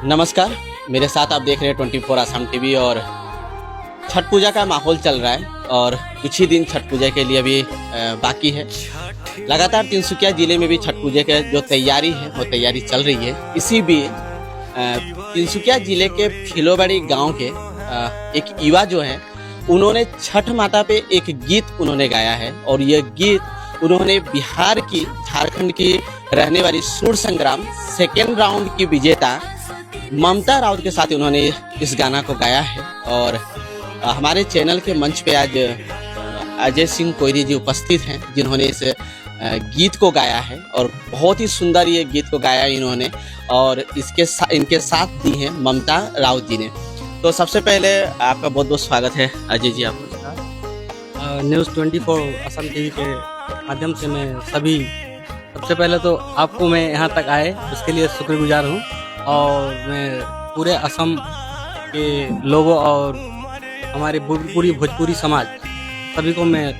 नमस्कार। मेरे साथ आप देख रहे हैं 24 आसाम टीवी। और छठ पूजा का माहौल चल रहा है और कुछ ही दिन छठ पूजा के लिए अभी बाकी है। लगातार तिनसुकिया ज़िले में भी छठ पूजा की जो तैयारी है वो तैयारी चल रही है। इसी भी तिनसुकिया ज़िले के फिलोबाड़ी गांव के एक युवा जो है उन्होंने छठ माता पे एक गीत उन्होंने गाया है। और ये गीत उन्होंने बिहार की, झारखंड की रहने वाली सूर संग्राम सेकेंड राउंड की विजेता ममता राउत के साथ उन्होंने इस गाना को गाया है। और हमारे चैनल के मंच पे आज अजय सिंह कोयरी जी उपस्थित हैं, जिन्होंने इस गीत को गाया है और बहुत ही सुंदर ये गीत को गाया इन्होंने। और इनके साथ दी हैं ममता राउत जी ने। तो सबसे पहले आपका बहुत बहुत स्वागत है अजय जी। आपको न्यूज़ 24 असम टीवी के माध्यम से मैं सबसे पहले तो आपको मैं यहाँ तक आए उसके लिए शुक्रगुजार हूँ। और मैं पूरे असम के लोगों और हमारे पूरी भोजपुरी समाज सभी को मैं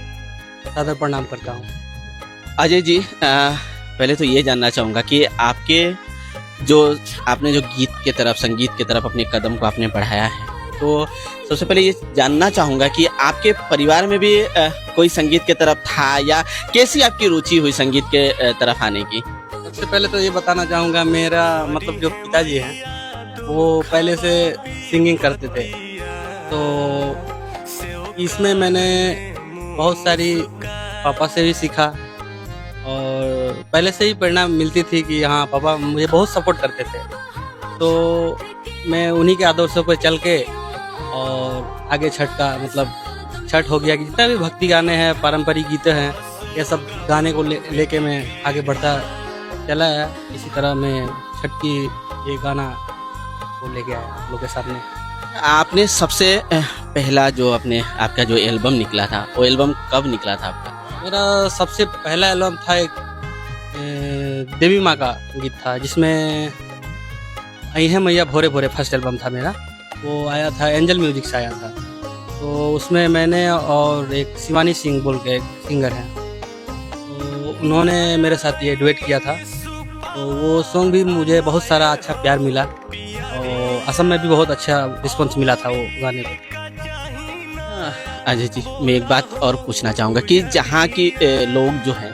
सादर प्रणाम करता हूँ। अजय जी, पहले तो ये जानना चाहूँगा कि आपने जो गीत की तरफ, संगीत की तरफ अपने कदम को आपने बढ़ाया है, तो सबसे पहले ये जानना चाहूँगा कि आपके परिवार में भी कोई संगीत की तरफ था या कैसी आपकी रुचि हुई संगीत के तरफ आने की? सबसे पहले तो ये बताना चाहूँगा, मेरा मतलब जो पिताजी हैं वो पहले से सिंगिंग करते थे, तो इसमें मैंने बहुत सारी पापा से भी सीखा। और पहले से ही प्रेरणा मिलती थी कि हाँ, पापा मुझे बहुत सपोर्ट करते थे, तो मैं उन्हीं के आदर्शों पर चल के और आगे छठ हो गया कि जितना भी भक्ति गाने हैं, पारंपरिक गीतें हैं, ये सब गाने को लेके मैं आगे बढ़ता चला है। इसी तरह मैं छठ की ये गाना को लेके आया आप लोग के सामने। आपने सबसे पहला जो आपका जो एल्बम निकला था, वो एल्बम कब निकला था आपका? मेरा सबसे पहला एल्बम था एक देवी माँ का गीत था, जिसमें आई है मैया भोरे भोरे, फर्स्ट एल्बम था मेरा। वो आया था एंजल म्यूजिक से आया था। तो उसमें मैंने और एक शिवानी सिंह बोल के एक सिंगर हैं, तो उन्होंने मेरे साथ ये डुएट किया था। तो वो सॉन्ग भी मुझे बहुत सारा अच्छा प्यार मिला और असम में भी बहुत अच्छा रिस्पॉन्स मिला था वो गाने को। अजय जी, मैं एक बात और पूछना चाहूँगा कि जहाँ की लोग जो हैं,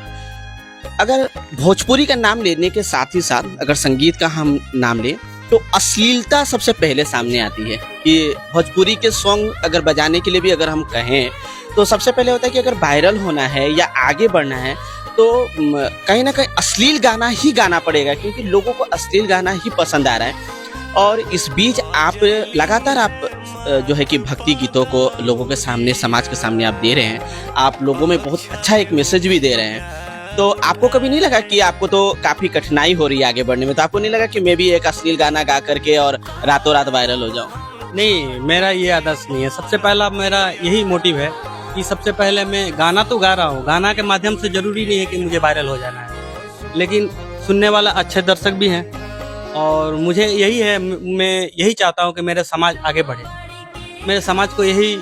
अगर भोजपुरी का नाम लेने के साथ ही साथ अगर संगीत का हम नाम लें तो अश्लीलता सबसे पहले सामने आती है। कि भोजपुरी के सॉन्ग अगर बजाने के लिए भी अगर हम कहें तो सबसे पहले होता है कि अगर वायरल होना है या आगे बढ़ना है तो कहीं ना कहीं अश्लील गाना ही गाना पड़ेगा, क्योंकि लोगों को अश्लील गाना ही पसंद आ रहा है। और इस बीच आप लगातार जो है कि भक्ति गीतों को लोगों के सामने, समाज के सामने आप दे रहे हैं। आप लोगों में बहुत अच्छा एक मैसेज भी दे रहे हैं। तो आपको कभी नहीं लगा कि आपको तो काफ़ी कठिनाई हो रही है आगे बढ़ने में? तो आपको नहीं लगा कि मैं भी एक अश्लील गाना गा करके और रातों रात वायरल हो जाऊँ? नहीं, मेरा ये आदर्श नहीं है। सबसे पहला मेरा यही मोटिव है कि सबसे पहले मैं गाना तो गा रहा हूँ, गाना के माध्यम से ज़रूरी नहीं है कि मुझे वायरल हो जाना है, लेकिन सुनने वाला अच्छे दर्शक भी हैं। और मुझे यही है, मैं यही चाहता हूँ कि मेरा समाज आगे बढ़े। मेरे समाज को यही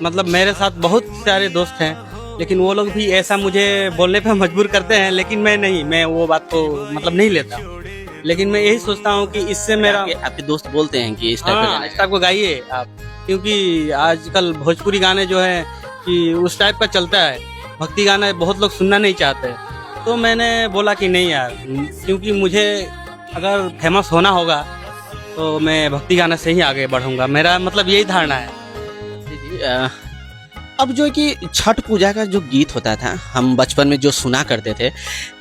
मतलब, मेरे साथ बहुत सारे दोस्त हैं, लेकिन वो लोग भी ऐसा मुझे बोलने पे मजबूर करते हैं, लेकिन मैं वो बात को मतलब नहीं लेता। लेकिन मैं यही सोचता हूँ कि इससे मेरा आपके दोस्त बोलते हैं कि इस टाइप को गाइए आप, क्योंकि आजकल भोजपुरी गाने जो है कि उस टाइप का चलता है, भक्ति गाना बहुत लोग सुनना नहीं चाहते। तो मैंने बोला कि नहीं यार, क्योंकि मुझे अगर फेमस होना होगा तो मैं भक्ति गाना से ही आगे बढ़ूंगा। मेरा मतलब यही धारणा है। अब जो है कि छठ पूजा का जो गीत होता था, हम बचपन में जो सुना करते थे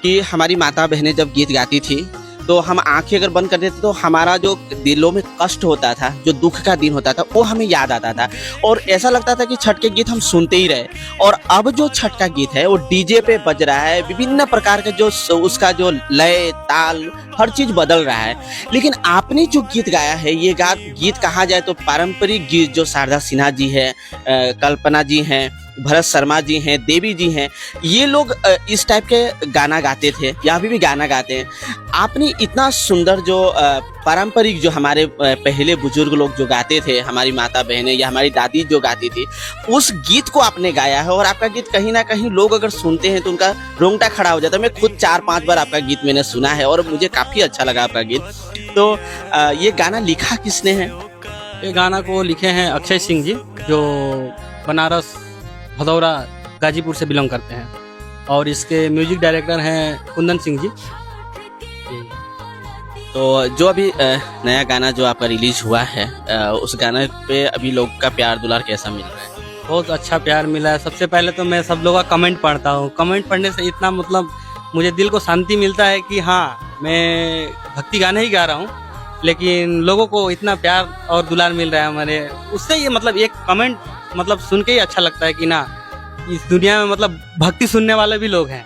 कि हमारी माता बहनें जब गीत गाती थी तो हम आंखें अगर बंद कर देते तो हमारा जो दिलों में कष्ट होता था, जो दुख का दिन होता था, वो हमें याद आता था और ऐसा लगता था कि छठ के गीत हम सुनते ही रहे। और अब जो छठ का गीत है वो डीजे पे बज रहा है, विभिन्न प्रकार का जो उसका जो लय ताल हर चीज़ बदल रहा है। लेकिन आपने जो गीत गाया है, ये गीत कहा जाए तो पारंपरिक गीत जो शारदा सिन्हा जी है, कल्पना जी हैं, भरत शर्मा जी हैं, देवी जी हैं, ये लोग इस टाइप के गाना गाते थे या अभी भी गाना गाते हैं। आपने इतना सुंदर जो पारंपरिक जो हमारे पहले बुजुर्ग लोग जो गाते थे, हमारी माता बहनें या हमारी दादी जो गाती थी, उस गीत को आपने गाया है और आपका गीत कहीं ना कहीं लोग अगर सुनते हैं तो उनका रोंगटा खड़ा हो जाता है। मैं खुद 4-5 बार आपका गीत मैंने सुना है और मुझे काफ़ी अच्छा लगा आपका गीत। तो ये गाना लिखा किसने है? ये गाना को लिखे हैं अक्षय सिंह जी, जो बनारस भदौरा गाजीपुर से बिलोंग करते हैं, और इसके म्यूजिक डायरेक्टर हैं कुंदन सिंह जी। तो जो अभी नया गाना जो आपका रिलीज हुआ है, उस गाने पे अभी लोग का प्यार दुलार कैसा मिल रहा है? बहुत अच्छा प्यार मिला है। सबसे पहले तो मैं सब लोगों का कमेंट पढ़ता हूँ। कमेंट पढ़ने से इतना मतलब मुझे दिल को शांति मिलता है कि हाँ, मैं भक्ति गाने ही गा रहा हूँ, लेकिन लोगों को इतना प्यार और दुलार मिल रहा है हमारे, उससे ये मतलब एक कमेंट मतलब सुन के ही अच्छा लगता है कि ना, इस दुनिया में मतलब भक्ति सुनने वाले भी लोग हैं।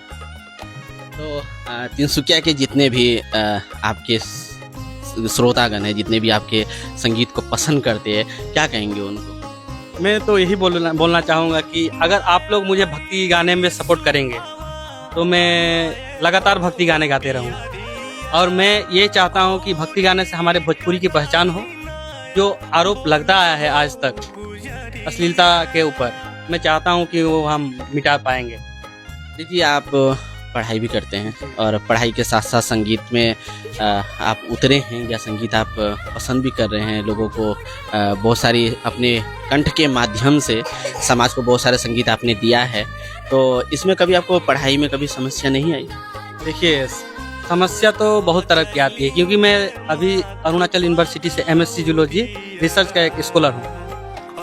तो तिनसुकिया के जितने भी आपके श्रोतागण हैं, जितने भी आपके संगीत को पसंद करते हैं, क्या कहेंगे उनको? मैं तो यही बोलना चाहूँगा कि अगर आप लोग मुझे भक्ति गाने में सपोर्ट करेंगे तो मैं लगातार भक्ति गाने गाते रहूँगा। और मैं ये चाहता हूँ कि भक्ति गाने से हमारे भोजपुरी की पहचान हो। जो आरोप लगता आया है आज तक अश्लीलता के ऊपर, मैं चाहता हूँ कि वो हम मिटा पाएंगे। देखिए, आप पढ़ाई भी करते हैं और पढ़ाई के साथ साथ संगीत में आप उतरे हैं या संगीत आप पसंद भी कर रहे हैं। लोगों को बहुत सारी अपने कंठ के माध्यम से समाज को बहुत सारे संगीत आपने दिया है। तो इसमें कभी आपको पढ़ाई में कभी समस्या नहीं आई? देखिए, समस्या तो बहुत तरह की आती है, क्योंकि मैं अभी अरुणाचल यूनिवर्सिटी से MSc जूलॉजी रिसर्च का एक स्कॉलर हूँ।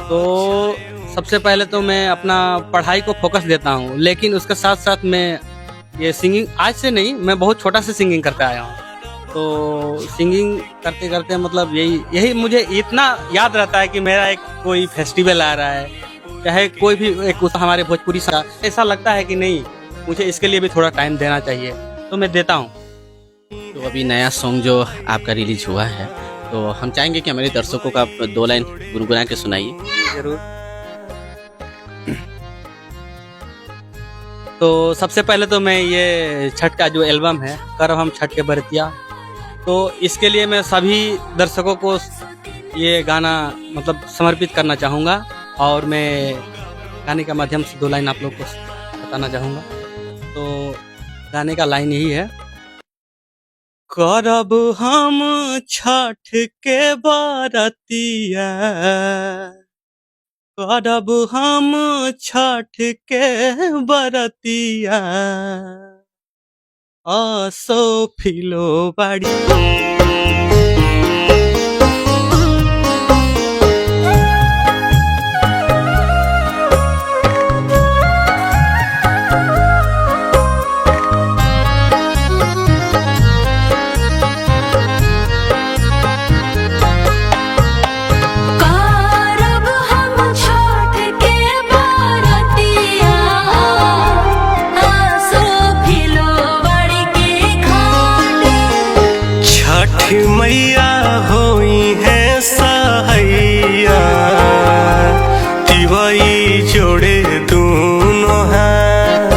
तो सबसे पहले तो मैं अपना पढ़ाई को फोकस देता हूँ, लेकिन उसके साथ साथ मैं ये सिंगिंग आज से नहीं, मैं बहुत छोटा से सिंगिंग करते आया हूँ। तो सिंगिंग करते करते मतलब यही मुझे इतना याद रहता है कि मेरा एक कोई फेस्टिवल आ रहा है, चाहे कोई भी एक हमारे भोजपुरी सा, ऐसा लगता है कि नहीं, मुझे इसके लिए भी थोड़ा टाइम देना चाहिए, तो मैं देता हूँ। तो अभी नया सॉन्ग जो आपका रिलीज हुआ है, तो हम चाहेंगे कि हमारे दर्शकों का 2 लाइन गुनगुना के सुनाइए। जरूर। तो सबसे पहले तो मैं ये छठ का जो एल्बम है, करब हम छठ के बरतिया, तो इसके लिए मैं सभी दर्शकों को ये गाना मतलब समर्पित करना चाहूँगा। और मैं गाने के माध्यम से 2 लाइन आप लोग को बताना चाहूँगा। तो गाने का लाइन यही है, करब हम छठ के बरतिया, करब हम छठ के बरतिया, असो फिलो बाड़ी। मैया होई है सहैया, तिवई जोड़े दूनो हाथ।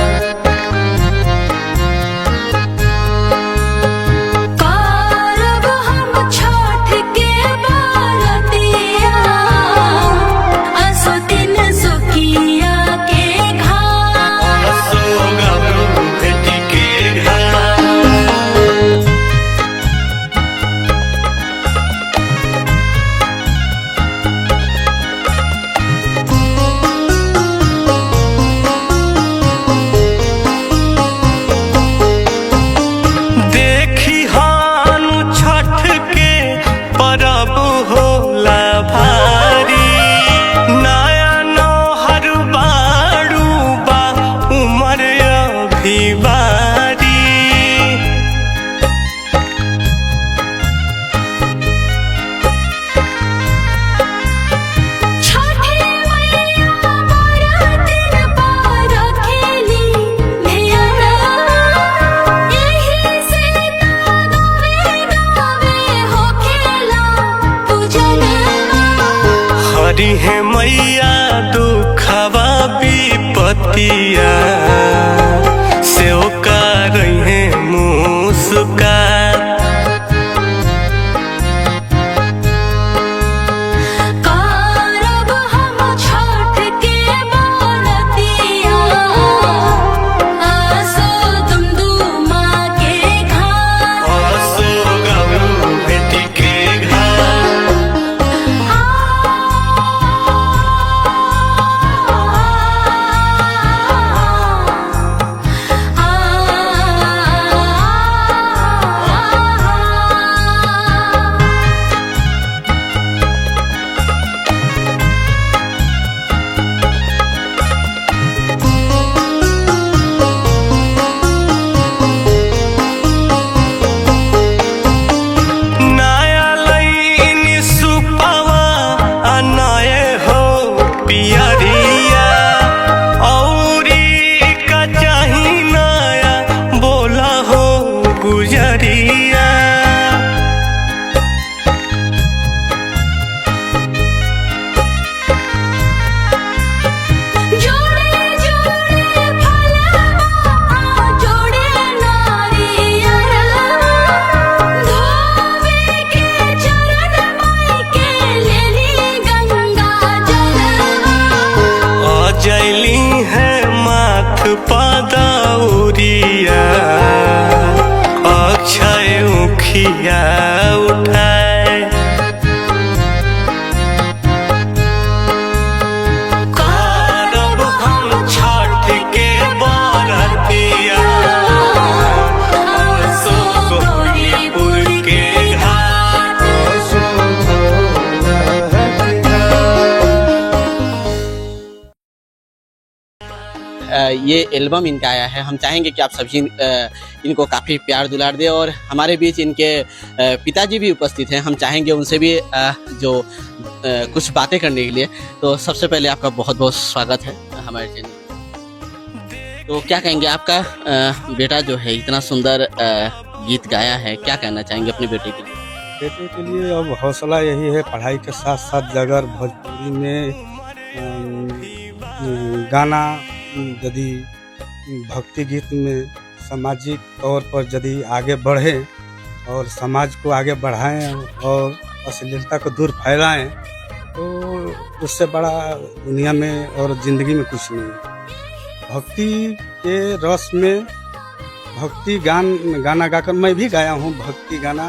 करब हम छठ के बरतिया, असो तिनसुकिया के घाट। असो गाँव भेटी के घाट। हरी है मैया दुखवा भी बतिया से ओकर है मुस्का कारब हम छठ के बरतिया आसो दुमदुमा के घाट असो गौरू बेटी के घाट नया लईनी सुपावा आ नए हो पियरिया औरी का चाही नया बोला हो गुजरिया जोड़े जोड़े फलवा जोड़े नारियल धोवे के चरण माई के लेली गंगा जलवा अजली है माथ पदौरिया अक्षय उखिया उठाए कारब हम छठ के बरतिया असो गौरीपुर के घाट ये एल्बम इनका आया है। हम चाहेंगे कि आप सभी इनको काफ़ी प्यार दुलार दें और हमारे बीच इनके पिताजी भी उपस्थित हैं। हम चाहेंगे उनसे भी कुछ बातें करने के लिए। तो सबसे पहले आपका बहुत बहुत स्वागत है हमारे चैनल। तो क्या कहेंगे, आपका बेटा जो है इतना सुंदर गीत गाया है, क्या कहना चाहेंगे अपने बेटे के लिए? बेटे के लिए अब हौसला यही है, पढ़ाई के साथ साथ अगर भोजपुरी में गाना यदि भक्ति गीत में सामाजिक तौर पर यदि आगे बढ़े और समाज को आगे बढ़ाएं और अश्लीलता को दूर फैलाएं तो उससे बड़ा दुनिया में और ज़िंदगी में कुछ नहीं है। भक्ति के रस में भक्ति गाना गाकर मैं भी गाया हूँ भक्ति गाना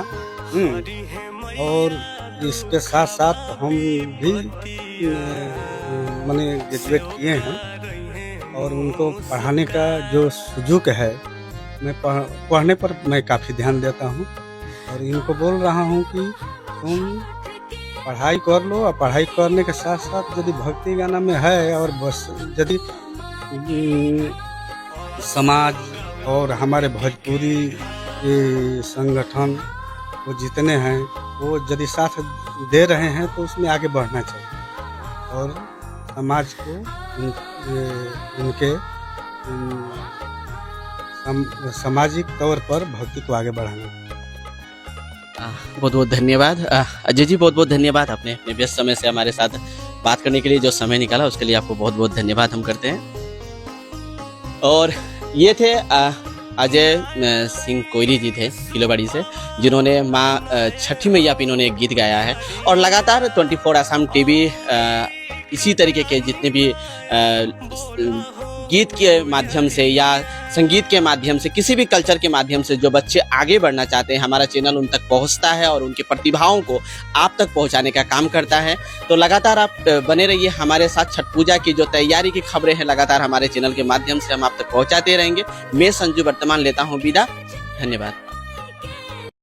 और इसके साथ साथ हम भी मैंने ग्रेजुएट किए हैं और उनको पढ़ाने का जो सुजूक है मैं पढ़ने पर मैं काफ़ी ध्यान देता हूँ और इनको बोल रहा हूँ कि तुम पढ़ाई कर लो और पढ़ाई करने के साथ साथ यदि भक्ति गाना में है और बस यदि समाज और हमारे भोजपुरी संगठन वो जितने हैं वो यदि साथ दे रहे हैं तो उसमें आगे बढ़ना चाहिए और समाज को उनके सामाजिक तौर पर भक्ति को आगे बढ़ाना। बहुत बहुत धन्यवाद अजय जी, बहुत बहुत धन्यवाद आपने अपने व्यस्त समय से हमारे साथ बात करने के लिए जो समय निकाला उसके लिए आपको बहुत बहुत धन्यवाद हम करते हैं। और ये थे अजय सिंह कोयरी जी थे किलोबाड़ी से, जिन्होंने माँ छठी मैया पे इन्होंने एक गीत गाया है और लगातार 24 आसाम टीवी इसी तरीके के जितने भी गीत के माध्यम से या संगीत के माध्यम से किसी भी कल्चर के माध्यम से जो बच्चे आगे बढ़ना चाहते हैं हमारा चैनल उन तक पहुंचता है और उनकी प्रतिभाओं को आप तक पहुंचाने का काम करता है। तो लगातार आप बने रहिए हमारे साथ। छठ पूजा की जो तैयारी की खबरें हैं लगातार हमारे चैनल के माध्यम से हम आप तक पहुंचाते रहेंगे। मैं संजू वर्तमान लेता हूं विदा। धन्यवाद।